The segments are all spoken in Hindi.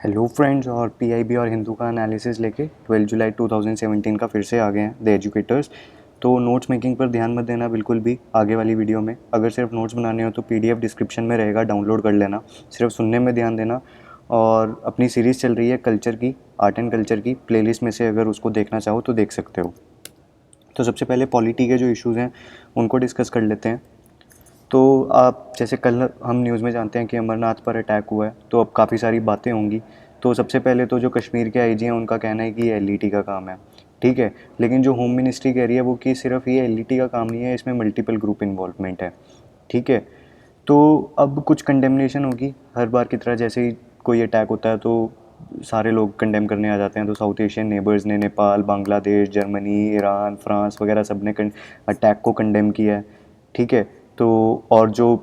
हेलो फ्रेंड्स, और पीआईबी और हिंदू का एनालिसिस लेके 12 जुलाई 2017 का फिर से आ गए हैं द एजुकेटर्स। तो नोट्स मेकिंग पर ध्यान मत देना बिल्कुल भी आगे वाली वीडियो में। अगर सिर्फ नोट्स बनाने हो तो पीडीएफ डिस्क्रिप्शन में रहेगा, डाउनलोड कर लेना। सिर्फ सुनने में ध्यान देना। और अपनी सीरीज़ चल रही है कल्चर की, आर्ट एंड कल्चर की, प्लेलिस्ट में से अगर उसको देखना चाहो तो देख सकते हो। तो सबसे पहले पॉलिटी के जो इश्यूज़ हैं उनको डिस्कस कर लेते हैं। तो आप जैसे कल हम न्यूज़ में जानते हैं कि अमरनाथ पर अटैक हुआ है, तो अब काफ़ी सारी बातें होंगी। तो सबसे पहले तो जो कश्मीर के आईजी हैं उनका कहना है कि ये एलईटी का काम है, ठीक है। लेकिन जो होम मिनिस्ट्री कह रही है वो कि सिर्फ ये एलईटी का काम नहीं है, इसमें मल्टीपल ग्रुप इन्वॉल्वमेंट है, ठीक है। तो अब कुछ कंडेमनेशन होगी हर बार की तरह। जैसे ही कोई अटैक होता है तो सारे लोग कंडेम करने आ जाते हैं। तो साउथ एशियन नेबर्स ने, Nepal, Bangladesh, Germany, Iran, France वगैरह सब ने अटैक को कंडेम किया है, ठीक है। तो और जो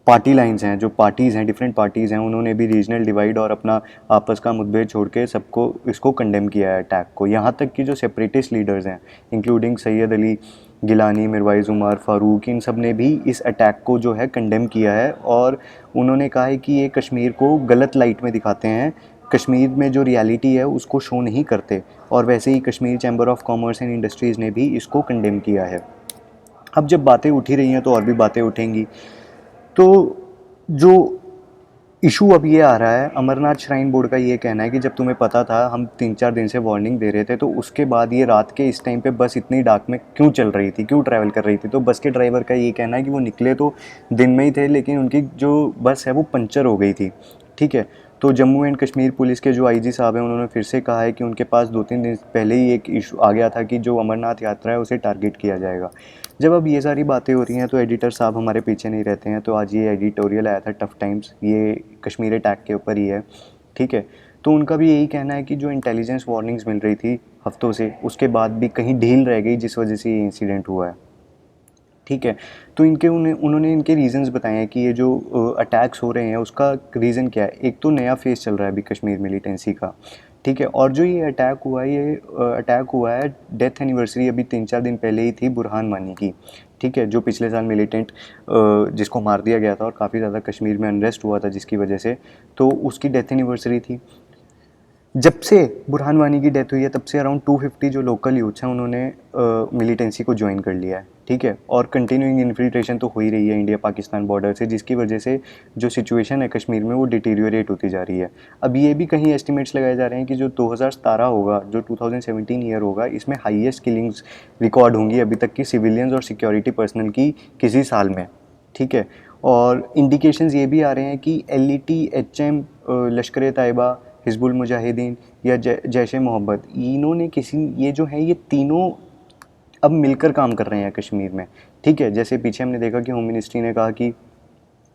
पार्टी लाइंस हैं, जो पार्टीज़ हैं, डिफरेंट पार्टीज़ हैं, उन्होंने भी रीजनल डिवाइड और अपना आपस का मुठभेड़ छोड़ के सबको इसको कंडेम किया है अटैक को। यहाँ तक कि जो सेपरेटिस्ट लीडर्स हैं इंक्लूडिंग सैयद अली गिलानी, मिरवाइज़ उमर फ़ारूक, इन सब ने भी इस अटैक को जो है कंडेम किया है। और उन्होंने कहा है कि ये कश्मीर को गलत लाइट में दिखाते हैं, कश्मीर में जो रियलिटी है उसको शो नहीं करते। और वैसे ही Kashmir chamber of commerce and industries ने भी इसको कंडेम किया है। अब जब बातें उठ ही रही हैं तो और भी बातें उठेंगी। तो जो इशू अब ये आ रहा है, अमरनाथ श्राइन बोर्ड का ये कहना है कि जब तुम्हें पता था, हम 3-4 दिन से वार्निंग दे रहे थे, तो उसके बाद ये रात के इस टाइम पे बस इतनी डार्क में क्यों चल रही थी, क्यों ट्रैवल कर रही थी। तो बस के ड्राइवर का ये कहना है कि वो निकले तो दिन में ही थे, लेकिन उनकी जो बस है वो पंचर हो गई थी, ठीक है। तो जम्मू एंड कश्मीर पुलिस के जो आईजी साहब हैं उन्होंने फिर से कहा है कि उनके पास 2-3 दिन पहले ही एक इशू आ गया था कि जो अमरनाथ यात्रा है उसे टारगेट किया जाएगा। जब अब ये सारी बातें हो रही हैं तो एडिटर साहब हमारे पीछे नहीं रहते हैं। तो आज ये एडिटोरियल आया था टफ टाइम्स, ये कश्मीर अटैक के ऊपर ही है, ठीक है। तो उनका भी यही कहना है कि जो इंटेलिजेंस वार्निंग्स मिल रही थी हफ्तों से, उसके बाद भी कहीं ढील रह गई, जिस वजह से ये इंसिडेंट हुआ है, ठीक है। तो उन्होंने इनके रीज़न्स बताए हैं कि ये जो अटैक्स हो रहे हैं उसका रीज़न क्या है। एक तो नया फेज़ चल रहा है अभी कश्मीर मिलिटेंसी का, ठीक है। और जो ये अटैक हुआ है, डेथ एनिवर्सरी अभी 3-4 दिन पहले ही थी बुरहान वानी की, ठीक है, जो पिछले साल मिलिटेंट जिसको मार दिया गया था और काफ़ी ज़्यादा कश्मीर में अनरेस्ट हुआ था जिसकी वजह से। तो उसकी डेथ एनिवर्सरी थी। जब से बुरहान वानी की डेथ हुई है तब से अराउंड 250 जो लोकल यूथ्स हैं उन्होंने मिलिटेंसी को ज्वाइन कर लिया है, ठीक है। और कंटिन्यूइंग इन्फिल्ट्रेशन तो हो ही रही है इंडिया पाकिस्तान बॉर्डर से, जिसकी वजह से जो सिचुएशन है कश्मीर में वो डिटीरियोरेट होती जा रही है। अब ये भी कहीं एस्टिमेट्स लगाए जा रहे हैं कि जो 2017 होगा, जो 2017 ईयर होगा, इसमें हाईएस्ट किलिंग्स रिकॉर्ड होंगी अभी तक की सिविलियंस और सिक्योरिटी पर्सनल की किसी साल में, ठीक है। और इंडिकेशंस ये भी आ रहे हैं कि एलईटी, एचएम, लश्कर तैयबा, हिजबुल मुजाहिदीन या जैश ए मोहब्बत, इन्होंने ये जो है ये तीनों अब मिलकर काम कर रहे हैं कश्मीर में, ठीक है। जैसे पीछे हमने देखा कि होम मिनिस्ट्री ने कहा कि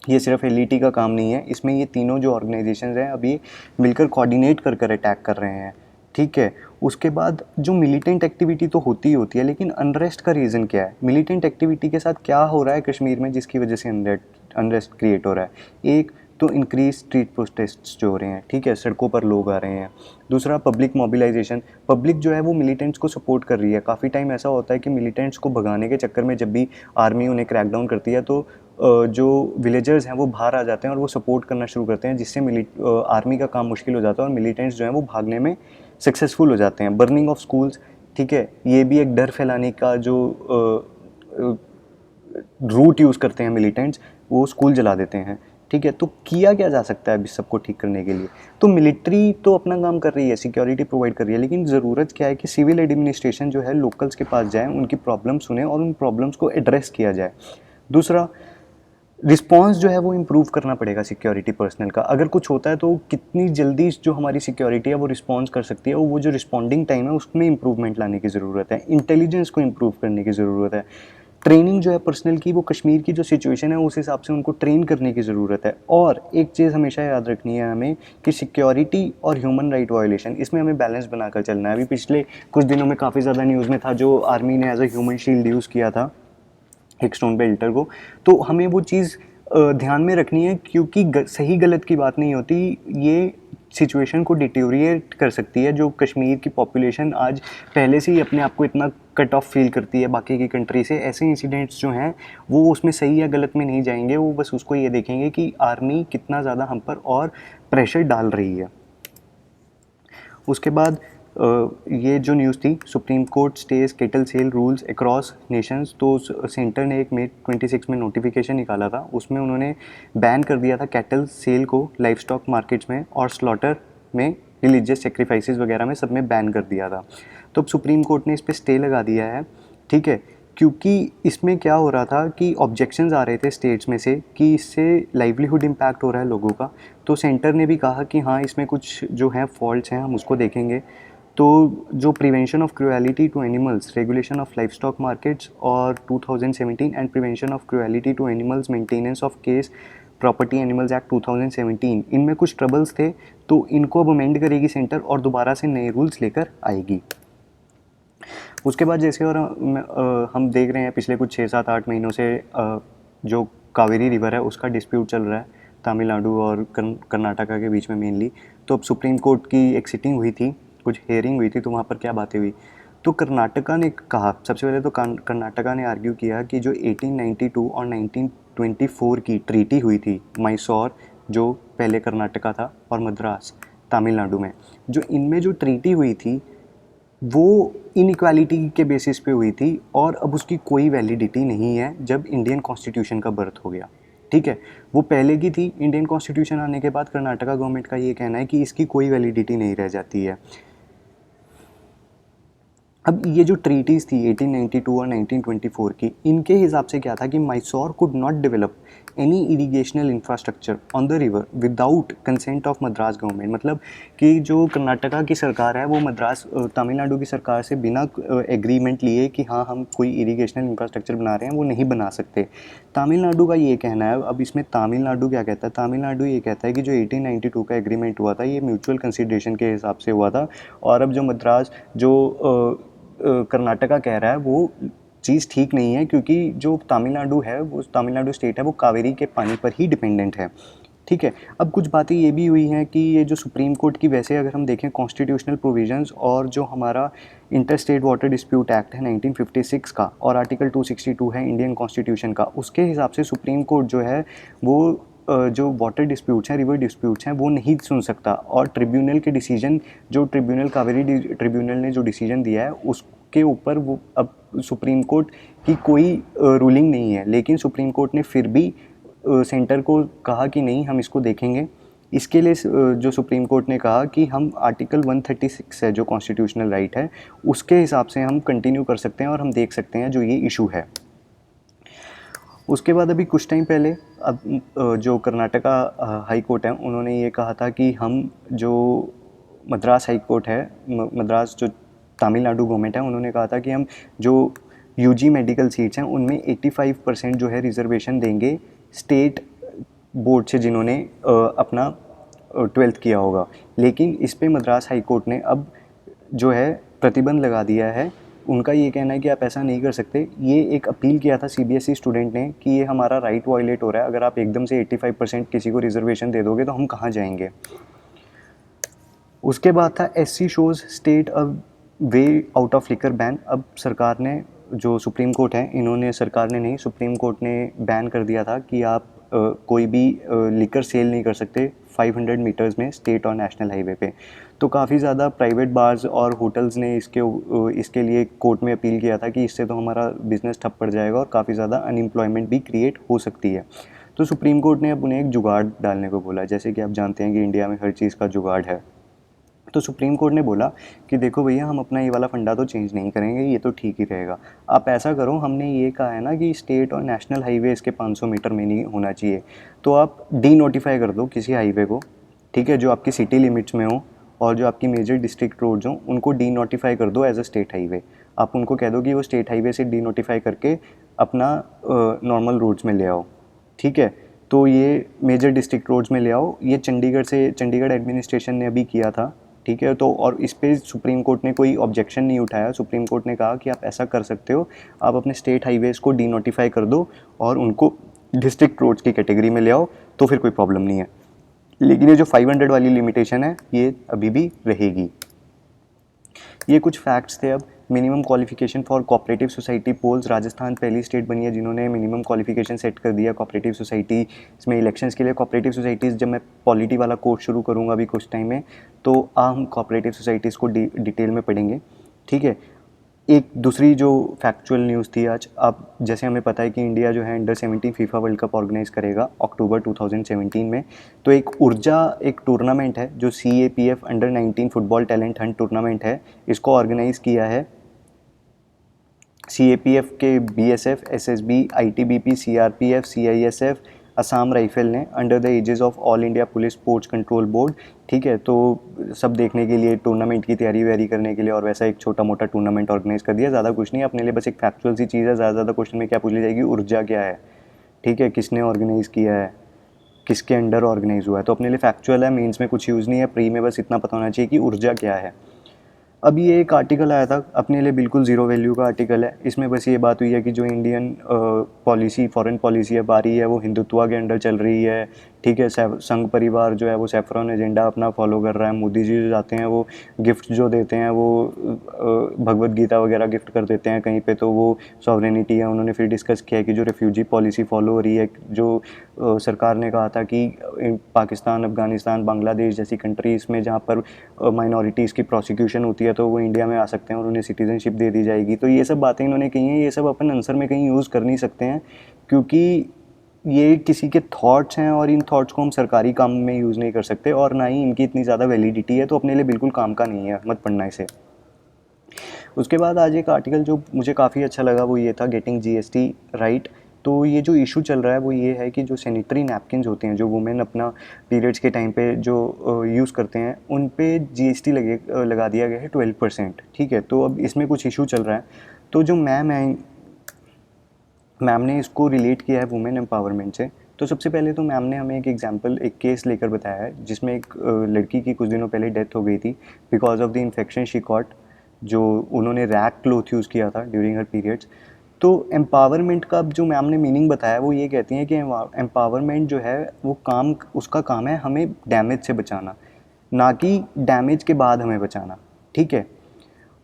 ये सिर्फ एलईटी का काम नहीं है, इसमें ये तीनों जो ऑर्गेनाइजेशंस हैं अभी मिलकर कोऑर्डिनेट कर कर अटैक कर रहे हैं, ठीक है। उसके बाद जो मिलिटेंट एक्टिविटी तो होती ही होती है, लेकिन अनरेस्ट का रीज़न क्या है, मिलिटेंट एक्टिविटी के साथ क्या हो रहा है कश्मीर में जिसकी वजह से अनरेस्ट क्रिएट हो रहा है। एक तो इंक्रीज स्ट्रीट प्रोटेस्ट्स जो हो रहे हैं, ठीक है, सड़कों पर लोग आ रहे हैं। दूसरा पब्लिक मोबिलाइजेशन, पब्लिक जो है वो मिलिटेंट्स को सपोर्ट कर रही है। काफ़ी टाइम ऐसा होता है कि मिलिटेंट्स को भगाने के चक्कर में जब भी आर्मी उन्हें क्रैकडाउन करती है तो जो विलेजर्स हैं वो बाहर आ जाते हैं और वो सपोर्ट करना शुरू करते हैं, जिससे आर्मी का काम मुश्किल हो जाता है और मिलिटेंट्स जो हैं वो भागने में सक्सेसफुल हो जाते हैं। बर्निंग ऑफ स्कूल्स, ठीक है, ये भी एक डर फैलाने का जो रूट यूज़ करते हैं मिलिटेंट्स, वो स्कूल जला देते हैं, ठीक है। तो किया क्या जा सकता है अभी सबको ठीक करने के लिए। तो मिलिट्री तो अपना काम कर रही है, सिक्योरिटी प्रोवाइड कर रही है, लेकिन ज़रूरत क्या है कि सिविल एडमिनिस्ट्रेशन जो है लोकल्स के पास जाए, उनकी प्रॉब्लम सुने और उन प्रॉब्लम्स को एड्रेस किया जाए। दूसरा, रिस्पॉन्स जो है वो इम्प्रूव करना पड़ेगा सिक्योरिटी पर्सनल का। अगर कुछ होता है तो कितनी जल्दी जो हमारी सिक्योरिटी है वो रिस्पॉन्स कर सकती है, वो जो रिस्पॉन्डिंग टाइम है उसमें इम्प्रूवमेंट लाने की ज़रूरत है। इंटेलिजेंस को इम्प्रूव करने की ज़रूरत है। ट्रेनिंग जो है पर्सनल की, वो कश्मीर की जो सिचुएशन है उस हिसाब से उनको ट्रेन करने की ज़रूरत है। और एक चीज़ हमेशा याद रखनी है हमें कि सिक्योरिटी और ह्यूमन राइट वायोलेशन, इसमें हमें बैलेंस बनाकर चलना है। अभी पिछले कुछ दिनों में काफ़ी ज़्यादा न्यूज़ में था जो आर्मी ने as a human shield use किया था एक स्टोन बेल्टर को। तो हमें वो चीज़ ध्यान में रखनी है, क्योंकि सही गलत की बात नहीं होती, ये सिचुएशन को डिटेरियोरेट कर सकती है। जो कश्मीर की पॉपुलेशन आज पहले से ही अपने आप को इतना कट ऑफ फील करती है बाकी की कंट्री से, ऐसे इंसिडेंट्स जो हैं वो उसमें सही या गलत में नहीं जाएंगे, वो बस उसको ये देखेंगे कि आर्मी कितना ज़्यादा हम पर और प्रेशर डाल रही है, उसके बाद ये जो न्यूज़ थी, supreme court stays cattle sale rules across nations, तो सेंटर ने एक May 26 में नोटिफिकेशन निकाला था, उसमें उन्होंने बैन कर दिया था कैटल सेल को लाइफ स्टॉक मार्केट्स में और स्लॉटर में, रिलीजियस सेक्रीफाइसेस वगैरह में, सब में बैन कर दिया था। तो अब सुप्रीम कोर्ट ने इस पर स्टे लगा दिया है, ठीक है, क्योंकि इसमें क्या हो रहा था कि ऑब्जेक्शंस आ रहे थे स्टेट्स में से कि इससे लाइवलीहुड इम्पैक्ट हो रहा है लोगों का। तो सेंटर ने भी कहा कि हाँ, इसमें कुछ जो है फॉल्ट्स हैं, हम उसको देखेंगे। तो जो prevention of cruelty to animals, regulation of livestock markets और 2017 and prevention of cruelty to animals maintenance of case property animals act 2017, इनमें कुछ ट्रबल्स थे, तो इनको अब अमेंड करेगी सेंटर और दोबारा से नए रूल्स लेकर आएगी। उसके बाद जैसे और हम देख रहे हैं पिछले कुछ 6-7-8 महीनों से जो कावेरी रिवर है उसका डिस्प्यूट चल रहा है तमिलनाडु और कर्नाटका के बीच में मेनली। तो अब सुप्रीम कोर्ट की एक सिटिंग हुई थी, कुछ हेयरिंग हुई थी, तो वहाँ पर क्या बातें हुई, तो कर्नाटका ने कहा, सबसे पहले तो कर्नाटका ने आर्ग्यू किया कि जो 1892 और 1924 की ट्रीटी हुई थी मैसूर, जो पहले कर्नाटका था, और मद्रास तमिलनाडु में, जो इनमें जो ट्रीटी हुई थी वो इनइक्वालिटी के बेसिस पे हुई थी और अब उसकी कोई वैलिडिटी नहीं है जब इंडियन कॉन्स्टिट्यूशन का बर्थ हो गया, ठीक है। वो पहले की थी, इंडियन कॉन्स्टिट्यूशन आने के बाद कर्नाटका गवर्नमेंट का ये कहना है कि इसकी कोई वैलिडिटी नहीं रह जाती है। अब ये जो ट्रीटीज़ थी 1892 और 1924 की, इनके हिसाब से क्या था कि Mysore could not develop any irrigational infrastructure on the river without consent of Madras government. मतलब कि जो कर्नाटका की सरकार है वो मद्रास तमिलनाडु की सरकार से बिना एग्रीमेंट लिए कि हाँ हम कोई इरिगेशनल इंफ्रास्ट्रक्चर बना रहे हैं, वो नहीं बना सकते। तमिलनाडु का ये कहना है। अब इसमें तमिलनाडु क्या कहता है, तमिलनाडु ये कहता है कि जो 1892 का एग्रीमेंट हुआ था ये म्यूचुअल कंसिडरेशन के हिसाब से हुआ था, और अब जो मद्रास जो कर्नाटका कह रहा है वो चीज़ ठीक नहीं है, क्योंकि जो तमिलनाडु है, वो तमिलनाडु स्टेट है, वो कावेरी के पानी पर ही डिपेंडेंट है, ठीक है। अब कुछ बातें ये भी हुई हैं कि ये जो सुप्रीम कोर्ट की, वैसे अगर हम देखें कॉन्स्टिट्यूशनल प्रोविजंस और जो हमारा inter state water dispute act है 1956 का और आर्टिकल 262 है इंडियन कॉन्स्टिट्यूशन का, उसके हिसाब से सुप्रीम कोर्ट जो है वो जो वाटर डिस्प्यूट्स हैं, रिवर डिस्प्यूट्स हैं, वो नहीं सुन सकता। और ट्रिब्यूनल के डिसीजन, जो ट्रिब्यूनल कावेरी ट्रिब्यूनल ने जो डिसीजन दिया है उसके ऊपर वो अब सुप्रीम कोर्ट की कोई रूलिंग नहीं है, लेकिन सुप्रीम कोर्ट ने फिर भी सेंटर को कहा कि नहीं, हम इसको देखेंगे। इसके लिए जो सुप्रीम कोर्ट ने कहा कि हम आर्टिकल 136 है जो कॉन्स्टिट्यूशनल राइट है, उसके हिसाब से हम कंटिन्यू कर सकते हैं और हम देख सकते हैं जो ये इशू है। उसके बाद अभी कुछ टाइम पहले अब जो कर्नाटका हाई कोर्ट है उन्होंने ये कहा था कि हम जो मद्रास हाई कोर्ट है, मद्रास जो तमिलनाडु गवर्नमेंट है, उन्होंने कहा था कि हम जो यूजी मेडिकल सीट्स हैं उनमें 85% जो है रिजर्वेशन देंगे स्टेट बोर्ड से जिन्होंने अपना 12th किया होगा। लेकिन इस पे मद्रास हाई कोर्ट ने अब जो है प्रतिबंध लगा दिया है। उनका ये कहना है कि आप ऐसा नहीं कर सकते। ये एक अपील किया था सीबीएसई स्टूडेंट ने कि ये हमारा राइट वायलेट हो रहा है, अगर आप एकदम से 85% किसी को रिजर्वेशन दे दोगे तो हम कहाँ जाएंगे। उसके बाद था SC shows state a way out of liquor ban. अब सरकार ने, जो सुप्रीम कोर्ट है, इन्होंने, सरकार ने नहीं, सुप्रीम कोर्ट ने बैन कर दिया था कि आप कोई भी लिकर सेल नहीं कर सकते 500 मीटर्स में स्टेट और नेशनल हाईवे पे। तो काफ़ी ज़्यादा प्राइवेट बार्स और होटल्स ने इसके लिए कोर्ट में अपील किया था कि इससे तो हमारा बिज़नेस ठप पड़ जाएगा और काफ़ी ज़्यादा अनएम्प्लॉयमेंट भी क्रिएट हो सकती है। तो सुप्रीम कोर्ट ने अब उन्हें एक जुगाड़ डालने को बोला। जैसे कि आप जानते हैं कि इंडिया में हर चीज़ का जुगाड़ है। तो सुप्रीम कोर्ट ने बोला कि देखो भैया, हम अपना ये वाला फंडा तो चेंज नहीं करेंगे, ये तो ठीक ही रहेगा। आप ऐसा करो, हमने ये कहा है ना कि स्टेट और नेशनल हाईवे इसके 500 मीटर में नहीं होना चाहिए, तो आप डी नोटिफाई कर दो किसी हाईवे को, ठीक है, जो आपकी सिटी लिमिट्स में हो और जो आपकी मेजर डिस्ट्रिक्ट रोड्स हों उनको डी नोटिफाई कर दो एज अ स्टेट हाईवे। आप उनको कह दो कि वो स्टेट हाईवे से डी नोटिफाई करके अपना नॉर्मल रोड्स में ले आओ, ठीक है। तो ये मेजर डिस्ट्रिक्ट रोड्स में ले आओ। ये चंडीगढ़ एडमिनिस्ट्रेशन ने अभी किया था, ठीक है। तो और इस पे सुप्रीम कोर्ट ने कोई ऑब्जेक्शन नहीं उठाया। सुप्रीम कोर्ट ने कहा कि आप ऐसा कर सकते हो, आप अपने स्टेट हाईवेज़ को डी नोटिफाई कर दो और उनको डिस्ट्रिक्ट रोड्स की कैटेगरी में ले आओ, तो फिर कोई प्रॉब्लम नहीं है। लेकिन ये जो 500 वाली लिमिटेशन है ये अभी भी रहेगी। ये कुछ फैक्ट्स थे। अब minimum qualification for cooperative society polls, Rajasthan पहली स्टेट बनी है जिन्होंने मिनिमम क्वालिफिकेशन सेट कर दिया कोऑपरेटिव सोसाइटी इसमें इलेक्शंस के लिए। कोऑपरेटिव सोसाइटीज़, जब मैं पॉलिटी वाला कोर्स शुरू करूँगा अभी कुछ टाइम में, तो हम कोऑपरेटिव सोसाइटीज़ को डिटेल में पढ़ेंगे, ठीक है। एक दूसरी जो फैक्चुअल न्यूज़ थी आज, अब जैसे हमें पता है कि इंडिया जो है under 17 FIFA world cup organise करेगा अक्टूबर 2017 में। तो एक ऊर्जा एक टूर्नामेंट है जो CAPF under 19 football talent Hunt tournament है, इसको ऑर्गेनाइज़ किया है CAPF के BSF, SSB, ITBP, CRPF, CISF, Assam rifle ने under the aegis of all India police sports control board, ठीक है। तो सब देखने के लिए, टूर्नामेंट की तैयारी वैयारी करने के लिए, और वैसा एक छोटा मोटा टूर्नामेंट ऑर्गेनाइज कर दिया। ज़्यादा कुछ नहीं, अपने लिए बस एक फैक्चुअल सी चीज़ है। ज़्यादा क्वेश्चन में क्या पूछ ली जाएगी, ऊर्जा क्या है, ठीक है, किसने ऑर्गेनाइज़ किया है, किसके अंडर ऑर्गेनाइज हुआ है। तो अपने लिए फैक्चुअल है, मेंस में कुछ यूज़ नहीं है, प्री में बस इतना पता होना चाहिए कि ऊर्जा क्या है। अभी ये एक आर्टिकल आया था, अपने लिए बिल्कुल ज़ीरो वैल्यू का आर्टिकल है। इसमें बस ये बात हुई है कि जो इंडियन पॉलिसी, फॉरेन पॉलिसी अब आ रही है, वो हिंदुत्व के अंडर चल रही है, ठीक है। संघ परिवार जो है वो सैफरन एजेंडा अपना फॉलो कर रहा है। मोदी जी जो जाते हैं वो गिफ्ट जो देते हैं वो भगवत गीता वगैरह गिफ्ट कर देते हैं कहीं पे, तो वो सॉवरेनिटी है। उन्होंने फिर डिस्कस किया कि जो रेफ्यूजी पॉलिसी फॉलो हो रही है, जो सरकार ने कहा था कि पाकिस्तान, अफ़गानिस्तान, बांग्लादेश जैसी कंट्रीज़ में जहाँ पर माइनॉरिटीज़ की प्रोसिक्यूशन होती है तो वो इंडिया में आ सकते हैं और उन्हें सिटीज़नशिप दे दी जाएगी। तो ये सब बातें इन्होंने कही हैं, ये सब अपन आंसर में कहीं यूज़ कर नहीं सकते हैं, क्योंकि ये किसी के थॉट्स हैं और इन थॉट्स को हम सरकारी काम में यूज़ नहीं कर सकते, और ना ही इनकी इतनी ज़्यादा वैलिडिटी है, तो अपने लिए बिल्कुल काम का नहीं है, मत पढ़ना इसे। उसके बाद आज एक आर्टिकल जो मुझे काफ़ी अच्छा लगा वो ये था, गेटिंग GST राइट। तो ये जो इशू चल रहा है वो ये है कि जो सैनिटरी नैपकिन्स होते हैं, जो वुमेन अपना पीरियड्स के टाइम पे जो यूज़ करते हैं, उन पे GST लगा दिया गया है 12%, ठीक है। तो अब इसमें कुछ इशू चल रहा है। तो जो मैम ने इसको रिलेट किया है वुमेन एम्पावरमेंट से। तो सबसे पहले तो मैम ने हमें एक एग्जांपल, एक केस लेकर बताया है जिसमें एक लड़की की कुछ दिनों पहले डेथ हो गई थी because of the infection she cot, जो उन्होंने रैग क्लॉथ यूज़ किया था ड्यूरिंग हर पीरियड्स। तो एम्पावरमेंट का जो मैम ने मीनिंग बताया वो ये कहती हैं कि एम्पावरमेंट जो है वो काम, उसका काम है हमें डैमेज से बचाना, ना कि डैमेज के बाद हमें बचाना, ठीक है।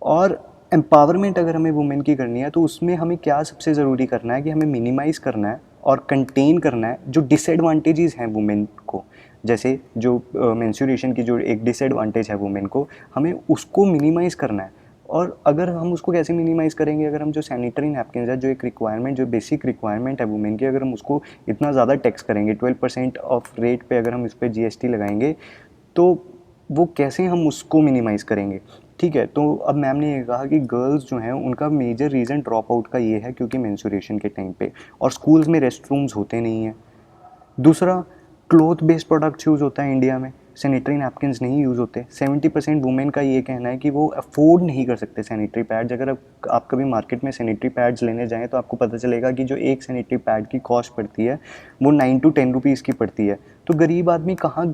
और एम्पावरमेंट अगर हमें वुमेन की करनी है तो उसमें हमें क्या सबसे ज़रूरी करना है कि हमें मिनिमाइज़ करना है और कंटेन करना है जो डिसएडवांटेजेस हैं वुमेन को। जैसे जो मेंस्ट्रुएशन की जो एक डिसएडवांटेज है वुमेन को, हमें उसको मिनिमाइज़ करना है। और अगर हम उसको कैसे मिनिमाइज़ करेंगे, अगर हम जो सैनिटरी नैपकिन है, जो एक रिक्वायरमेंट, जो बेसिक रिक्वायरमेंट है वुमेन की, अगर हम उसको इतना ज़्यादा टैक्स करेंगे, 12% ऑफ रेट पे अगर हम इस पर GST लगाएंगे, तो वो कैसे हम उसको मिनिमाइज़ करेंगे, ठीक है। तो अब मैम ने ये कहा कि गर्ल्स जो हैं उनका मेजर रीज़न ड्रॉप आउट का ये है क्योंकि मेंस्ट्रुएशन के टाइम पे और स्कूल्स में रेस्ट रूम्स होते नहीं हैं। दूसरा, क्लॉथ बेस्ड प्रोडक्ट्स यूज़ होता है इंडिया में, सैनिटरी नैपकिन्स नहीं यूज़ होते। 70% वुमेन का ये कहना है कि वो अफोर्ड नहीं कर सकते सैनिटरी पैड्स। अगर आप कभी मार्केट में सैनिटरी पैड्स लेने जाएँ तो आपको पता चलेगा कि जो एक सैनिटरी पैड की कॉस्ट पड़ती है वो 9 to 10 रुपीज़ की पड़ती है। तो गरीब आदमी कहाँ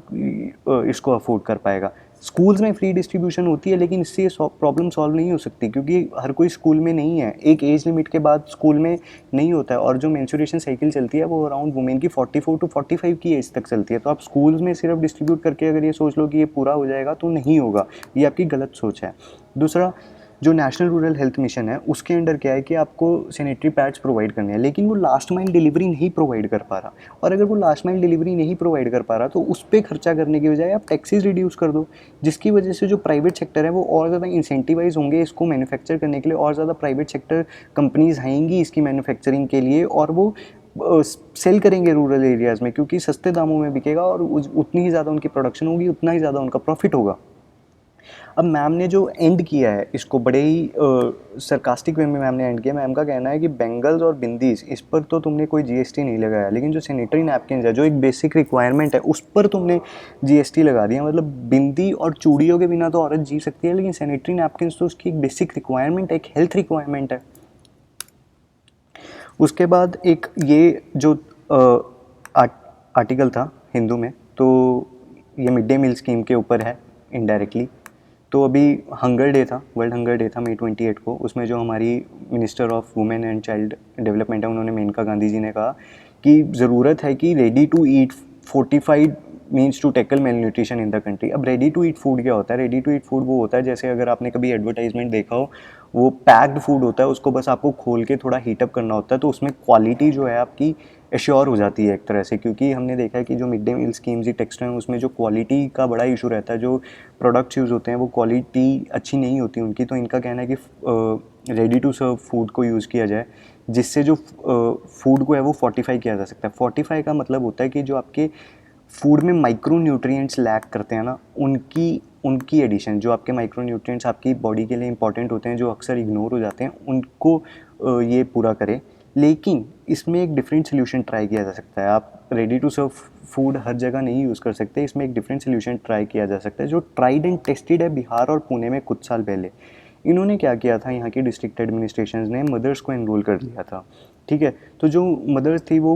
इसको अफोर्ड कर पाएगा। स्कूल्स में फ्री डिस्ट्रीब्यूशन होती है लेकिन इससे प्रॉब्लम सॉल्व नहीं हो सकती, क्योंकि हर कोई स्कूल में नहीं है, एक एज लिमिट के बाद स्कूल में नहीं होता है। और जो मेंस्ट्रुएशन साइकिल चलती है वो अराउंड वुमेन की 44 to 45 की एज तक चलती है। तो आप स्कूल्स में सिर्फ डिस्ट्रीब्यूट करके अगर ये सोच लो कि ये पूरा हो जाएगा, तो नहीं होगा, ये आपकी गलत सोच है। दूसरा, जो नेशनल रूरल हेल्थ मिशन है उसके अंडर क्या है कि आपको सैनिटरी पैड्स प्रोवाइड करने हैं, लेकिन वो लास्ट माइल डिलीवरी नहीं प्रोवाइड कर पा रहा। और अगर वो लास्ट माइल डिलीवरी नहीं प्रोवाइड कर पा रहा तो उस पर खर्चा करने की बजाय आप टैक्सेस रिड्यूस कर दो, जिसकी वजह से जो प्राइवेट सेक्टर है वो और ज़्यादा इंसेंटिवाइज होंगे इसको मैन्युफैक्चर करने के लिए, और ज़्यादा प्राइवेट सेक्टर कंपनीज आएंगी इसकी मैन्युफैक्चरिंग के लिए, और वो सेल करेंगे रूरल एरियाज़ में, क्योंकि सस्ते दामों में बिकेगा और उतनी ही ज़्यादा उनकी प्रोडक्शन होगी, उतना ही ज़्यादा उनका प्रॉफिट होगा। अब मैम ने जो एंड किया है इसको बड़े ही सरकास्टिक वे में मैम ने एंड किया। मैम का कहना है कि बेंगल्स और बिंदीज, इस पर तो तुमने कोई GST नहीं लगाया, लेकिन जो सैनिटरी नैपकिन है जो एक बेसिक रिक्वायरमेंट है उस पर तुमने GST लगा दिया। मतलब बिंदी और चूड़ियों के बिना तो औरत जी सकती है, लेकिन सैनिटरी नैपकिन तो उसकी एक बेसिक रिक्वायरमेंट है, एक हेल्थ रिक्वायरमेंट है। उसके बाद एक ये जो आर्टिकल था हिंदू में, तो ये मिड डे मील स्कीम के ऊपर है इनडायरेक्टली। तो अभी हंगर डे था, वर्ल्ड हंगर डे था May 28 को। उसमें जो हमारी minister of women and child development है, उन्होंने, मेनका गांधी जी ने कहा कि ज़रूरत है कि ready to eat fortified means to tackle malnutrition in the country. अब रेडी टू ईट फूड क्या होता है? रेडी टू ईट फूड वो होता है, जैसे अगर आपने कभी एडवर्टाइजमेंट देखा हो वो पैक्ड फूड होता है, उसको बस आपको खोल के थोड़ा हीटअप करना होता है, तो उसमें क्वालिटी जो है आपकी एश्योर हो जाती है एक तरह से, क्योंकि हमने देखा है कि जो मिड डे मील स्कीम्स ही टेक्स्ट हैं उसमें जो क्वालिटी का बड़ा इशू रहता है, जो प्रोडक्ट्स यूज़ होते हैं वो क्वालिटी अच्छी नहीं होती उनकी। तो इनका कहना है कि रेडी टू सर्व फूड को यूज़ किया जाए, जिससे जो फूड को है वो फोर्टिफाई किया जा सकता है। फोर्टिफाई का मतलब होता है कि जो आपके फूड में माइक्रो न्यूट्रिएंट्स लैक करते हैं ना, उनकी उनकी एडिशन, जो आपके माइक्रो न्यूट्रिएंट्स आपकी बॉडी के लिए इंपॉर्टेंट होते हैं, जो अक्सर इग्नोर हो जाते हैं, उनको ये पूरा करे। लेकिन इसमें एक डिफरेंट सोल्यूशन ट्राई किया जा सकता है। आप रेडी टू सर्व फूड हर जगह नहीं यूज़ कर सकते, इसमें एक डिफरेंट सोल्यूशन ट्राई किया जा सकता है जो ट्राइड एंड टेस्टेड है बिहार और पुणे में कुछ साल पहले। इन्होंने क्या किया था, यहाँ की डिस्ट्रिक्ट एडमिनिस्ट्रेशन ने मदर्स को एनरोल कर लिया था। ठीक है, तो जो मदर्स थी वो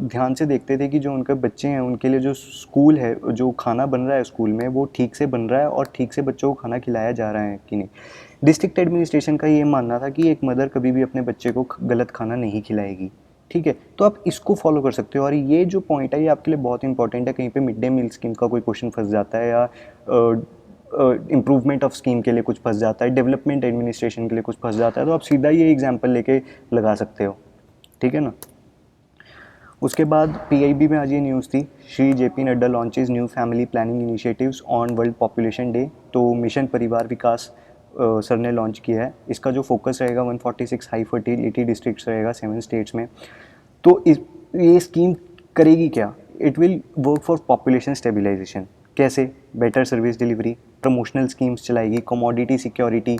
ध्यान से देखते थे कि जो उनके बच्चे हैं उनके लिए जो स्कूल है, जो खाना बन रहा है स्कूल में, वो ठीक से बन रहा है और ठीक से बच्चों को खाना खिलाया जा रहा है कि नहीं। डिस्ट्रिक्ट एडमिनिस्ट्रेशन का ये मानना था कि एक मदर कभी भी अपने बच्चे को गलत खाना नहीं खिलाएगी। ठीक है, तो आप इसको फॉलो कर सकते हो। और ये जो पॉइंट है ये आपके लिए बहुत इंपॉर्टेंट है, कहीं पे मिड डे मील स्कीम का कोई क्वेश्चन फंस जाता है, या इम्प्रूवमेंट ऑफ स्कीम के लिए कुछ फंस जाता है, डेवलपमेंट एडमिनिस्ट्रेशन के लिए कुछ फंस जाता है, तो आप सीधा ये एग्जाम्पल लेके लगा सकते हो। ठीक है ना। उसके बाद पीआईबी में आज ये न्यूज़ थी, Shri JP Nadda launches new family planning initiatives on world population day. तो मिशन परिवार विकास सर ने लॉन्च किया है। इसका जो फोकस रहेगा 146 हाई फर्टिलिटी डिस्ट्रिक्ट्स रहेगा 7 स्टेट्स में। तो ये स्कीम करेगी क्या? It will work for population stabilisation. कैसे? Better service delivery, promotional schemes चलाएगी, कमोडिटी सिक्योरिटी,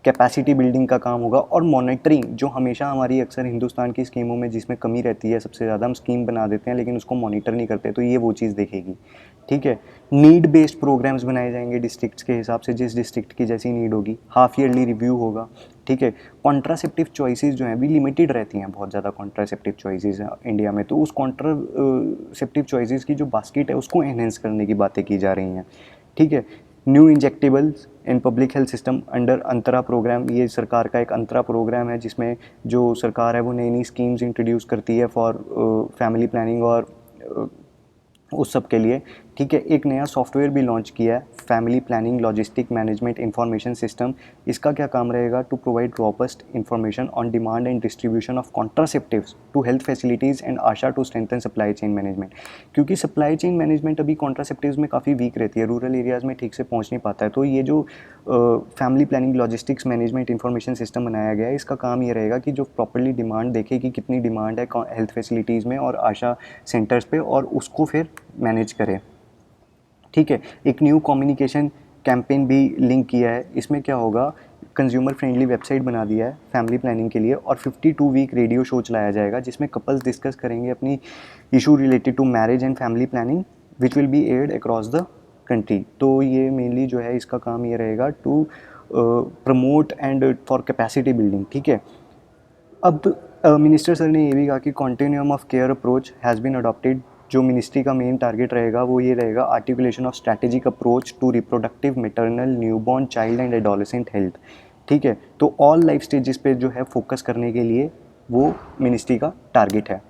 कैपेसिटी बिल्डिंग का काम होगा, और मॉनिटरिंग, जो हमेशा हमारी अक्सर हिंदुस्तान की स्कीमों में जिसमें कमी रहती है सबसे ज़्यादा, हम स्कीम बना देते हैं लेकिन उसको मॉनिटर नहीं करते, तो ये वो चीज़ देखेगी। ठीक है, नीड बेस्ड प्रोग्राम्स बनाए जाएंगे डिस्ट्रिक्ट्स के हिसाब से, जिस डिस्ट्रिक्ट की जैसी नीड होगी। हाफ ईयरली रिव्यू होगा। ठीक है, कॉन्ट्रासेप्टिव चॉइसेस जो हैं भी लिमिटेड रहती हैं, बहुत ज़्यादा कॉन्ट्रासेप्टिव चॉइसेस इंडिया में, तो उस कॉन्ट्रासेप्टिव चॉइसेस की जो बास्केट है उसको एनहेंस करने की बातें की जा रही हैं। ठीक है, new injectables in public health system under Antara programme, ये सरकार का एक अंतरा प्रोग्राम है जिसमें जो सरकार है वो नई नई स्कीम्स इंट्रोड्यूस करती है फॉर फैमिली प्लानिंग और उस सब के लिए। ठीक है, एक नया सॉफ्टवेयर भी लॉन्च किया है, family planning logistic management information system. इसका क्या काम रहेगा? To provide robust information on demand and distribution of contraceptives to health facilities and ASHA to strengthen supply chain management. क्योंकि सप्लाई चेन मैनेजमेंट अभी कॉन्ट्रासेप्टिव्स में काफ़ी वीक रहती है, रूरल एरियाज़ में ठीक से पहुँच नहीं पाता है। तो ये जो family planning logistics management information system बनाया गया है, इसका काम ये रहेगा कि जो प्रॉपर्ली डिमांड देखे कि कितनी डिमांड है हेल्थ फैसिलिटीज़ में और आशा सेंटर्स पे, और उसको फिर मैनेज करे। ठीक है, एक न्यू कम्युनिकेशन कैंपेन भी लिंक किया है। इसमें क्या होगा, कंज्यूमर फ्रेंडली वेबसाइट बना दिया है फैमिली प्लानिंग के लिए, और 52 वीक रेडियो शो चलाया जाएगा जिसमें कपल्स डिस्कस करेंगे अपनी issue related to marriage and family planning, which will be aired across the country. तो ये मेनली जो है इसका काम ये रहेगा to promote and for capacity building. ठीक है, अब मिनिस्टर सर ने ये भी कहा कि continuum of care approach has been adopted. जो मिनिस्ट्री का मेन टारगेट रहेगा वो ये रहेगा, articulation of strategic approach to reproductive maternal newborn child and adolescent health. ठीक है, तो ऑल लाइफ स्टेजेस पे जो है फोकस करने के लिए वो मिनिस्ट्री का टारगेट है।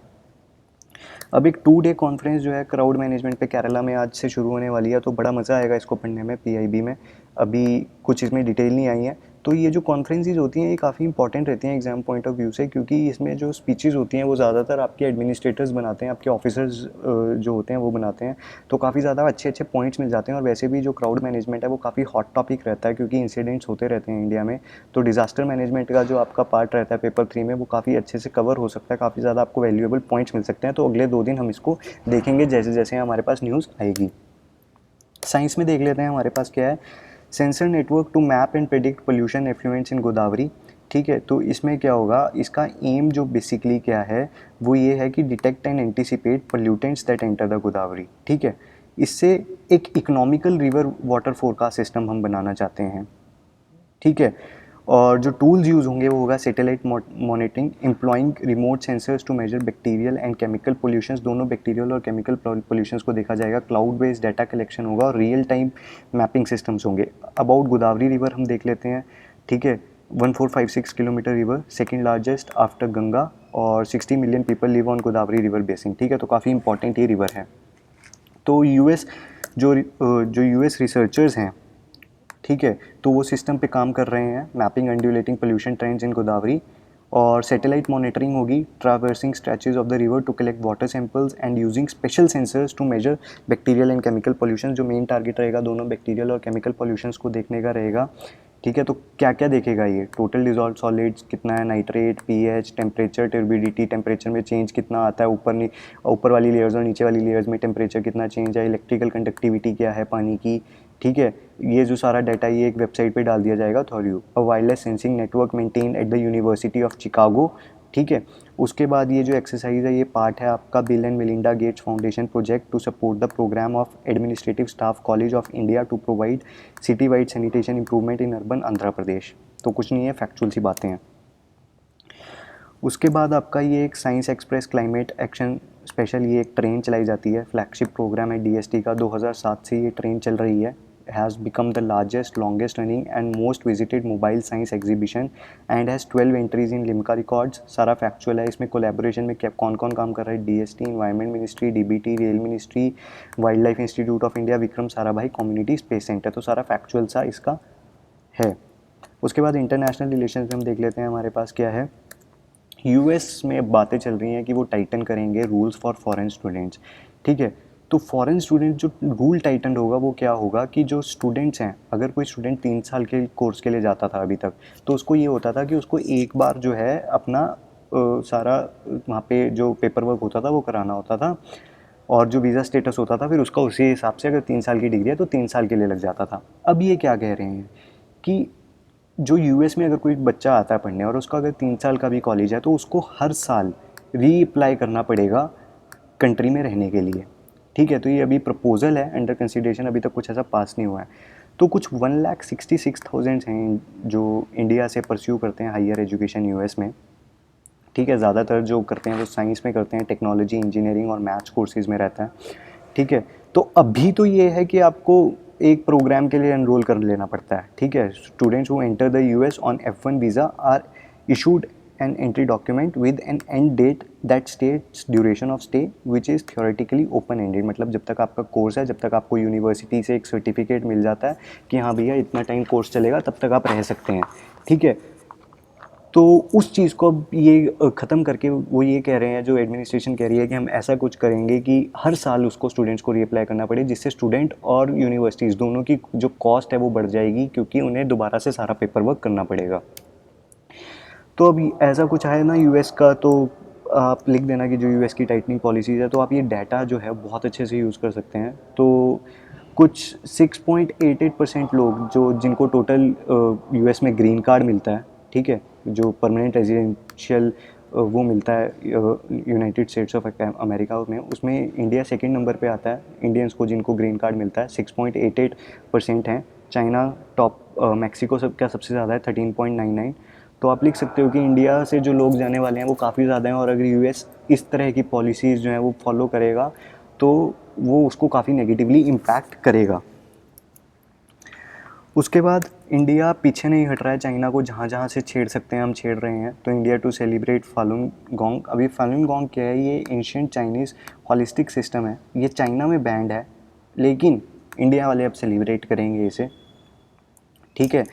अब एक 2 डे कॉन्फ्रेंस जो है क्राउड मैनेजमेंट पे केरला में आज से शुरू होने वाली है, तो बड़ा मज़ा आएगा इसको पढ़ने में पीआईबी में। अभी कुछ इसमें डिटेल नहीं आई है। तो ये जो कॉन्फ्रेंसेस होती हैं ये काफ़ी इंपॉर्टेंट रहती हैं एग्जाम पॉइंट ऑफ व्यू से, क्योंकि इसमें जो स्पीचेस होती हैं वो ज़्यादातर आपके एडमिनिस्ट्रेटर्स बनाते हैं, आपके ऑफिसर्स जो होते हैं वो बनाते हैं। तो काफ़ी ज़्यादा अच्छे अच्छे पॉइंट्स मिल जाते हैं। और वैसे भी जो क्राउड मैनेजमेंट है वो काफ़ी हॉट टॉपिक रहता है, क्योंकि इंसिडेंट्स होते रहते हैं इंडिया में। तो डिज़ास्टर मैनेजमेंट का जो आपका पार्ट रहता है पेपर 3 में, वो काफ़ी अच्छे से कवर हो सकता है, काफ़ी ज़्यादा आपको वैल्यूएबल पॉइंट्स मिल सकते हैं। तो अगले 2 दिन हम इसको देखेंगे जैसे जैसे हमारे पास न्यूज़ आएगी। साइंस में देख लेते हैं हमारे पास क्या है, sensor network to map and predict pollution effluence in Godavari. ठीक है, तो इसमें क्या होगा, इसका एम जो बेसिकली क्या है वो ये है कि detect and anticipate pollutants that enter the Godavari. ठीक है, इससे एक economical river water forecast system हम बनाना चाहते हैं। ठीक है, और जो टूल्स यूज़ होंगे वो होगा satellite monitoring, employing remote sensors to measure bacterial and chemical pollutions. दोनों बैक्टीरियल और केमिकल पोल्यूशंस को देखा जाएगा। क्लाउड बेस्ड डाटा कलेक्शन होगा और रियल टाइम मैपिंग सिस्टम्स होंगे। अबाउट गोदावरी रिवर हम देख लेते हैं। ठीक है, 1456 kilometre river, second largest after Ganga, और 60 million people live on Godavari river basin. ठीक है, तो काफ़ी इंपॉर्टेंट ये रिवर है। तो यूएस जो यूएस रिसर्चर्स हैं ठीक है, तो वो सिस्टम पे काम कर रहे हैं, mapping undulating pollution trends in Godavari. और सैटेलाइट मॉनिटरिंग होगी, traversing stretches of the river to collect water samples and using special sensors to measure bacterial and chemical pollution. जो मेन टारगेट रहेगा दोनों बैक्टीरियल और केमिकल पोल्यूशंस को देखने का रहेगा। ठीक है, तो क्या क्या देखेगा ये, टोटल डिजॉल्व सॉलिड्स कितना है, nitrate, pH, temperature, turbidity, temperature में चेंज कितना आता है, ऊपर वाली लेयर्स और नीचे वाली लेयर्स में टेम्परेचर कितना चेंज है, इलेक्ट्रिकल कंडक्टिविटी क्या है पानी की। ठीक है, ये जो सारा डाटा ये एक वेबसाइट पे डाल दिया जाएगा Thor a wireless sensing network maintain at the university of Chicago. ठीक है, उसके बाद ये जो एक्सरसाइज है ये पार्ट है आपका Bill and Melinda Gates Foundation project to support the programme of Administrative Staff College of India to provide city wide sanitation improvement in urban Andhra Pradesh. तो कुछ नहीं है, फैक्चुअल सी बातें हैं। उसके बाद आपका ये एक science express climate action special, ये एक ट्रेन चलाई जाती है, फ्लैगशिप प्रोग्राम है डीएसटी का, 2007 से ये ट्रेन चल रही है। Has become the largest longest running and most visited mobile science exhibition and has 12 entries in Limca records. सारा फैक्चुअल है, इसमें कोलैबोरेशन में क्या कौन कौन काम कर रहा है, DST, environment ministry, DBT, rail ministry, wild life institute of India, Vikram Sarabhai community space centre. तो सारा फैक्चुअल सा इसका है। उसके बाद इंटरनेशनल रिलेशन में हम देख लेते हैं हमारे पास क्या है। यूएस में अब बातें चल रही हैं कि वो टाइटन करेंगे रूल्स फॉर फॉरेन स्टूडेंट्स। ठीक है, तो फॉरेन स्टूडेंट जो रूल टाइटन होगा वो क्या होगा कि जो स्टूडेंट्स हैं, अगर कोई स्टूडेंट 3 साल के कोर्स के लिए जाता था अभी तक, तो उसको ये होता था कि उसको एक बार जो है अपना सारा वहाँ पे जो पेपर वर्क होता था वो कराना होता था, और जो वीज़ा स्टेटस होता था फिर उसका उसी हिसाब से, अगर 3 साल की डिग्री है तो 3 साल के लिए लग जाता था। अब ये क्या कह रहे हैं कि जो यूएस में अगर कोई बच्चा आता है पढ़ने और उसका अगर 3 साल का भी कॉलेज है तो उसको हर साल री अप्लाई करना पड़ेगा कंट्री में रहने के लिए। ठीक है, तो ये अभी प्रपोजल है, अंडर कंसिडरेशन, अभी तक कुछ ऐसा पास नहीं हुआ है। तो कुछ 1,66,000 हैं जो इंडिया से परस्यू करते हैं हायर एजुकेशन यूएस में। ठीक है, ज़्यादातर जो करते हैं वो साइंस में करते हैं, टेक्नोलॉजी, इंजीनियरिंग और मैथ्स कोर्सेज़ में रहता है। ठीक है, तो अभी तो ये है कि आपको एक प्रोग्राम के लिए एनरोल कर लेना पड़ता है। ठीक है, students who enter the US on F1 visa are issued an entry document with an end date that states duration of stay which is theoretically open ended. मतलब जब तक आपका कोर्स है, जब तक आपको यूनिवर्सिटी से एक सर्टिफिकेट मिल जाता है कि हाँ भैया इतना टाइम कोर्स चलेगा, तब तक आप रह सकते हैं। ठीक है, तो उस चीज़ को अब ये ख़त्म करके वो ये कह रहे हैं, जो एडमिनिस्ट्रेशन कह रही है कि हम ऐसा कुछ करेंगे कि हर साल उसको स्टूडेंट्स को रीअप्लाई करना पड़े, जिससे स्टूडेंट और यूनिवर्सिटीज़ दोनों की जो कॉस्ट है वो बढ़ जाएगी, क्योंकि उन्हें दोबारा से सारा पेपर वर्क करना पड़ेगा। तो अब ऐसा कुछ है ना यूएस का, तो आप लिख देना कि जो यूएस की टाइटनिंग पॉलिसीज़ है, तो आप ये डाटा जो है बहुत अच्छे से यूज़ कर सकते हैं। तो कुछ 6.88% लोग जो जिनको टोटल यूएस में ग्रीन कार्ड मिलता है, ठीक है, जो परमानेंट रेजिडेंशियल वो मिलता है यूनाइटेड स्टेट्स ऑफ अमेरिका में, उसमें इंडिया सेकंड नंबर पे आता है इंडियंस को जिनको ग्रीन कार्ड मिलता है, 6.88% हैं। चाइना टॉप, मैक्सिको सब का सबसे ज़्यादा है 13.99। तो आप लिख सकते हो कि इंडिया से जो लोग जाने वाले हैं वो काफ़ी ज़्यादा हैं, और अगर यूएस इस तरह की पॉलिसीज़ जो हैं वो फॉलो करेगा तो वो उसको काफ़ी नेगेटिवली इम्पैक्ट करेगा। उसके बाद इंडिया पीछे नहीं हट रहा है, चाइना को जहाँ जहाँ से छेड़ सकते हैं हम छेड़ रहे हैं। तो India to celebrate Falun Gong. अभी फालुन गोंग क्या है, ये एंशियंट चाइनीज़ हॉलिस्टिक सिस्टम है, ये चाइना में बैंड है, लेकिन इंडिया वाले अब सेलिब्रेट करेंगे इसे। ठीक है,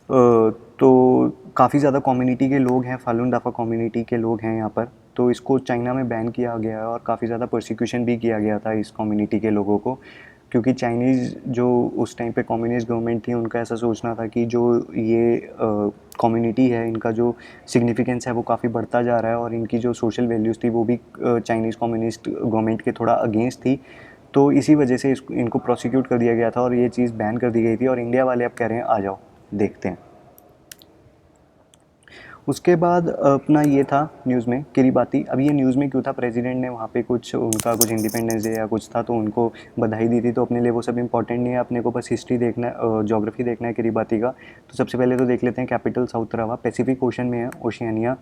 तो काफ़ी ज़्यादा कम्युनिटी के लोग हैं, फालुन दाफा कम्युनिटी के लोग हैं यहाँ पर, तो इसको चाइना में बैन किया गया है और काफ़ी ज़्यादा प्रोसिक्यूशन भी किया गया था इस कम्युनिटी के लोगों को, क्योंकि चाइनीज़ जो उस टाइम पे कम्युनिस्ट गवर्नमेंट थी उनका ऐसा सोचना था कि जो ये कम्युनिटी है इनका जो सिग्निफिकेंस है वो काफ़ी बढ़ता जा रहा है, और इनकी जो सोशल वैल्यूज़ थी वो भी चाइनीज़ कम्युनिस्ट गवर्नमेंट के थोड़ा अगेंस्ट थी। तो इसी वजह से इनको प्रोसिक्यूट कर दिया गया था और ये चीज़ बैन कर दी गई थी, और इंडिया वाले अब कह रहे हैं आ जाओ देखते हैं। उसके बाद अपना ये था न्यूज़ में किरीबाती। अब ये न्यूज़ में क्यों था, प्रेसिडेंट ने वहाँ पे कुछ उनका कुछ इंडिपेंडेंस डे या कुछ था तो उनको बधाई दी थी, तो अपने लिए वो सब इंपॉर्टेंट नहीं है, अपने को बस हिस्ट्री देखना है, ज्योग्राफी देखना है किरीबाती का। तो सबसे पहले तो देख लेते हैं capital south Tarawa, Pacific ocean में है, ओशियानिया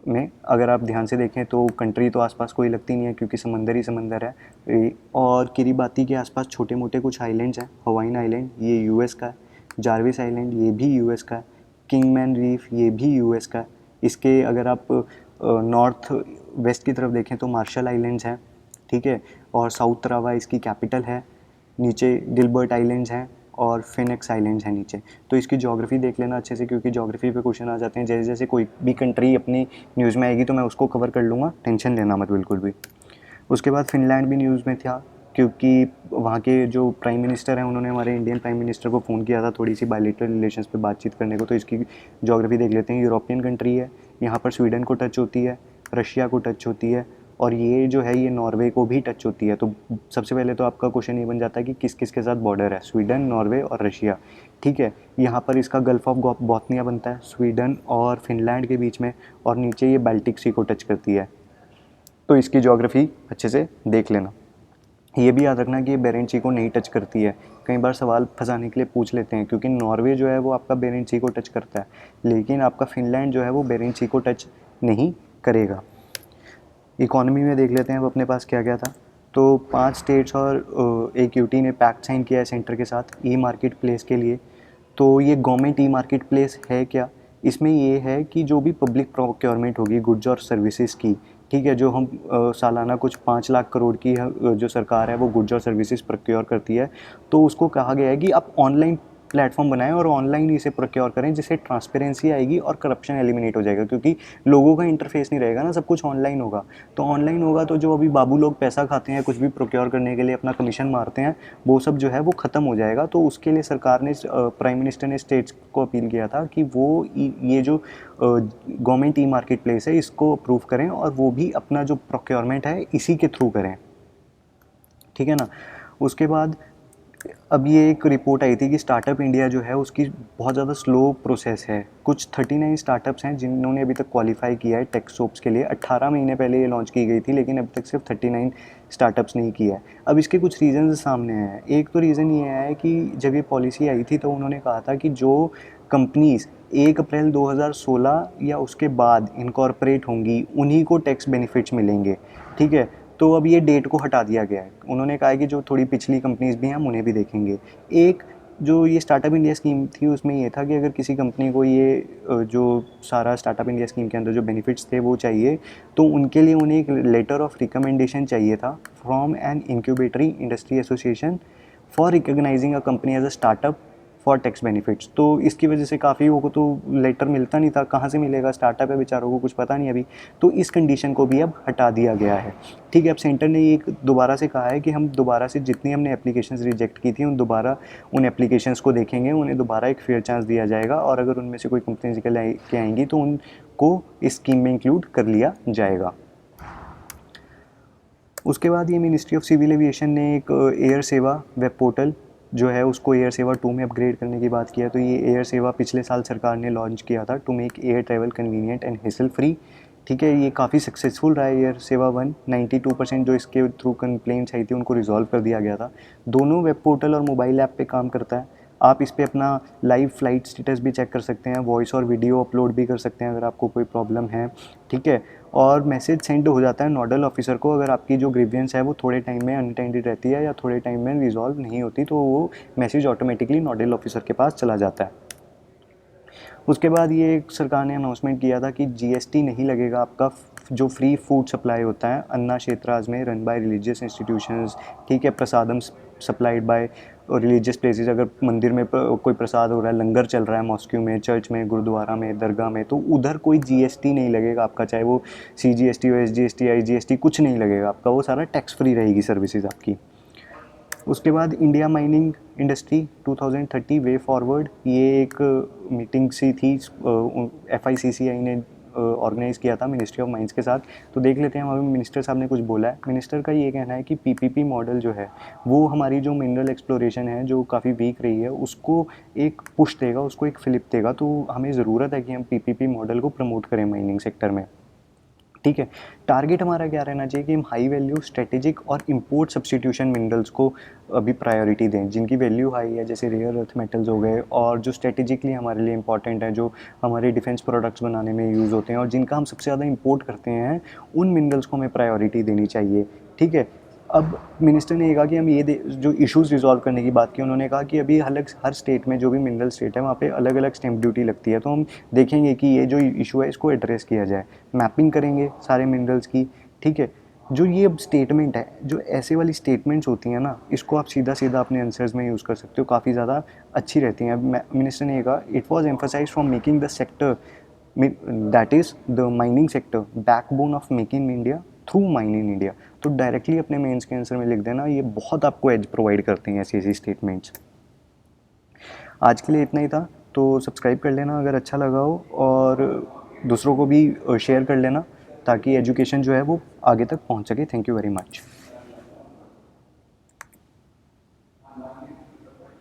में। अगर आप ध्यान से देखें तो कंट्री तो आसपास कोई लगती नहीं है क्योंकि समंदर ही समंदर है। और किरीबाती के आसपास छोटे मोटे कुछ आइलैंड्स हैं, हवाइन आइलैंड ये यूएस का है, जारविस आइलैंड ये भी यूएस का है, किंगमैन रीफ ये भी यूएस का है। इसके अगर आप नॉर्थ वेस्ट की तरफ देखें तो मार्शल आइलैंड्स हैं, ठीक है, और साउथ तरावा इसकी कैपिटल है। नीचे गिलबर्ट आइलैंड्स हैं और फिनिक्स आइलैंड्स है नीचे। तो इसकी ज्योग्राफी देख लेना अच्छे से, क्योंकि ज्योग्राफी पे क्वेश्चन आ जाते हैं। जैसे जैसे कोई भी कंट्री अपनी न्यूज़ में आएगी तो मैं उसको कवर कर लूँगा, टेंशन लेना मत बिल्कुल भी। उसके बाद फिनलैंड भी न्यूज़ में था, क्योंकि वहाँ के जो प्राइम मिनिस्टर हैं उन्होंने हमारे इंडियन प्राइम मिनिस्टर को फ़ोन किया था थोड़ी सी बायलैटरल रिलेशंस पे बातचीत करने को। तो इसकी ज्योग्राफी देख लेते हैं। यूरोपियन कंट्री है, यहाँ पर स्वीडन को टच होती है, रशिया को टच होती है, और ये जो है ये नॉर्वे को भी टच होती है। तो सबसे पहले तो आपका क्वेश्चन ये बन जाता है कि किस किस के साथ बॉर्डर है, स्वीडन, नॉर्वे और रशिया। ठीक है, यहाँ पर इसका गल्फ ऑफ बॉथनिया बनता है स्वीडन और फिनलैंड के बीच में, और नीचे ये बाल्टिक सी को टच करती है। तो इसकी ज्योग्राफी अच्छे से देख लेना। ये भी याद रखना कि ये बेरेंट सी को नहीं टच करती है। कई बार सवाल फंसाने के लिए पूछ लेते हैं, क्योंकि नॉर्वे जो है वो आपका बेरेंट सी को टच करता है, लेकिन आपका फिनलैंड जो है वो बेरेंट सी को टच नहीं करेगा। इकोनॉमी में देख लेते हैं अब अपने पास क्या क्या था। तो 5 स्टेट्स और एक यूटी ने पैक्ट साइन किया है सेंटर के साथ ई मार्केट प्लेस के लिए। तो ये गवर्नमेंट ई मार्केट प्लेस है क्या? इसमें ये है कि जो भी पब्लिक प्रोक्योरमेंट होगी गुड्स और सर्विसेज की, ठीक है, जो हम सालाना कुछ 5 लाख करोड़ की जो सरकार है वो गुड्स और सर्विसेज प्रोक्योर करती है, तो उसको कहा गया है कि आप ऑनलाइन प्लेटफॉर्म बनाएं और ऑनलाइन इसे प्रोक्योर करें, जिससे ट्रांसपेरेंसी आएगी और करप्शन एलिमिनेट हो जाएगा। क्योंकि लोगों का इंटरफेस नहीं रहेगा ना, सब कुछ ऑनलाइन होगा। तो ऑनलाइन होगा तो जो अभी बाबू लोग पैसा खाते हैं कुछ भी प्रोक्योर करने के लिए, अपना कमीशन मारते हैं, वो सब जो है वो ख़त्म हो जाएगा। तो उसके लिए सरकार ने, प्राइम मिनिस्टर ने स्टेट्स को अपील किया था कि वो ये जो गवर्नमेंट ई मार्केट प्लेस है इसको अप्रूव करें, और वो भी अपना जो प्रोक्योरमेंट है इसी के थ्रू करें। ठीक है ना। उसके बाद अब ये एक रिपोर्ट आई थी कि स्टार्टअप इंडिया जो है उसकी बहुत ज़्यादा स्लो प्रोसेस है। कुछ 39 स्टार्टअप्स हैं जिन्होंने अभी तक क्वालिफाई किया है टेक सोप्स के लिए। 18 महीने पहले ये लॉन्च की गई थी, लेकिन अभी तक सिर्फ 39 स्टार्टअप्स नहीं किया है। अब इसके कुछ रीज़न्स सामने हैं। एक तो रीज़न ये है कि जब ये पॉलिसी आई थी तो उन्होंने कहा था कि जो कंपनीज़ 1 अप्रैल 2016 या उसके बाद इनकॉर्पोरेट होंगी उन्हीं को टैक्स बेनिफिट्स मिलेंगे। ठीक है, तो अब ये डेट को हटा दिया गया है। उन्होंने कहा है कि जो थोड़ी पिछली कंपनीज़ भी हैं हम उन्हें भी देखेंगे। एक जो ये स्टार्टअप इंडिया स्कीम थी उसमें ये था कि अगर किसी कंपनी को ये जो सारा स्टार्टअप इंडिया स्कीम के अंदर जो बेनिफिट्स थे वो चाहिए, तो उनके लिए उन्हें एक लेटर ऑफ रिकमेंडेशन चाहिए था from an incubatory industry association for recognising a company as a startup for tax benefits. तो इसकी वजह से काफ़ी लोगों को तो लेटर मिलता नहीं था, कहाँ से मिलेगा, स्टार्टअप है बेचारों को कुछ पता नहीं अभी। तो इस कंडीशन को भी अब हटा दिया गया है। ठीक है, अब सेंटर ने ये दोबारा से कहा है कि हम दोबारा से जितनी हमने एप्लीकेशंस रिजेक्ट की थी उन एप्लीकेशंस को देखेंगे, उन्हें दोबारा एक फेयर चांस दिया जाएगा, और अगर उनमें से कोई कंपनी निकल के आएंगी तो उनको इस स्कीम में इंक्लूड कर लिया जाएगा। उसके बाद ये मिनिस्ट्री ऑफ सिविल एविएशन ने एक एयर सेवा वेब पोर्टल जो है उसको एयर सेवा 2 में अपग्रेड करने की बात किया। तो ये एयर सेवा पिछले साल सरकार ने लॉन्च किया था to make air travel convenient and hassle free. ठीक है, ये काफ़ी सक्सेसफुल रहा है एयर सेवा 1। 92% जो इसके थ्रू कंप्लेंट्स आई थी उनको रिजॉल्व कर दिया गया था। दोनों वेब पोर्टल और मोबाइल ऐप पे काम करता है। आप इस पे अपना लाइव फ्लाइट स्टेटस भी चेक कर सकते हैं, वॉइस और वीडियो अपलोड भी कर सकते हैं अगर आपको कोई प्रॉब्लम है। ठीक है, और मैसेज सेंड हो जाता है नोडल ऑफिसर को अगर आपकी जो ग्रीवियंस है वो थोड़े टाइम में अनअटेंडेड रहती है या थोड़े टाइम में रिजॉल्व नहीं होती, तो वो मैसेज ऑटोमेटिकली नोडल ऑफिसर के पास चला जाता है। उसके बाद ये सरकार ने अनाउंसमेंट किया था कि जीएसटी नहीं लगेगा आपका जो फ्री फूड सप्लाई होता है अन्ना क्षेत्राज में रन बाय रिलीजियस इंस्टीट्यूशंस। ठीक है, प्रसादम सप्लाइड बाय रिलीजियस प्लेसेस। अगर मंदिर में कोई प्रसाद हो रहा है, लंगर चल रहा है मॉस्क्यू में, चर्च में, गुरुद्वारा में, दरगाह में, तो उधर कोई जीएसटी नहीं लगेगा आपका, चाहे वो सीजीएसटी हो, एसजीएसटी, आईजीएसटी, कुछ नहीं लगेगा आपका, वो सारा टैक्स फ्री रहेगी सर्विसेज आपकी। उसके बाद India mining industry 2030 way forward, ये एक मीटिंग सी थी एफआईसीसीआई ने ऑर्गेनाइज़ किया था मिनिस्ट्री ऑफ माइंस के साथ। तो देख लेते हैं वहाँ पे मिनिस्टर साहब ने कुछ बोला है। मिनिस्टर का ये कहना है कि पीपीपी मॉडल जो है वो हमारी जो मिनरल एक्सप्लोरेशन है जो काफ़ी वीक रही है उसको एक पुश देगा, उसको एक फ्लिप देगा। तो हमें ज़रूरत है कि हम पीपीपी मॉडल को प्रमोट करें माइनिंग सेक्टर में। ठीक है, टारगेट हमारा क्या रहना चाहिए कि हम हाई वैल्यू स्ट्रेटेजिक और इंपोर्ट सब्सटीट्यूशन मिनरल्स को अभी प्रायोरिटी दें, जिनकी वैल्यू हाई है, जैसे रेयर अर्थ मेटल्स हो गए, और जो स्ट्रेटेजिकली हमारे लिए इंपॉर्टेंट है, जो हमारे डिफेंस प्रोडक्ट्स बनाने में यूज़ होते हैं और जिनका हम सबसे ज़्यादा इंपोर्ट करते हैं, उन मिनरल्स को हमें प्रायोरिटी देनी चाहिए। ठीक है, अब मिनिस्टर ने ये कहा कि हम जो इश्यूज़ रिजॉल्व करने की बात की, उन्होंने कहा कि अभी अलग हर स्टेट में जो भी मिनरल स्टेट है वहाँ पे अलग अलग स्टैम्प ड्यूटी लगती है। तो हम देखेंगे कि ये जो इशू है इसको एड्रेस किया जाए, मैपिंग करेंगे सारे मिनरल्स की। ठीक है, जो ये अब स्टेटमेंट है, जो ऐसे वाली स्टेटमेंट्स होती हैं ना, इसको आप सीधा सीधा अपने आंसर्स में यूज़ कर सकते हो, काफ़ी ज़्यादा अच्छी रहती हैं। अब मिनिस्टर ने कहा it was emphasized from making the sector that is the mining sector backbone of make in India through mine in India. तो डायरेक्टली अपने मेंस के आंसर में लिख देना, ये बहुत आपको एज प्रोवाइड करते हैं ऐसी ऐसी स्टेटमेंट्स। आज के लिए इतना ही था, तो सब्सक्राइब कर लेना अगर अच्छा लगा हो, और दूसरों को भी शेयर कर लेना ताकि एजुकेशन जो है वो आगे तक पहुंच सके। Thank you very much.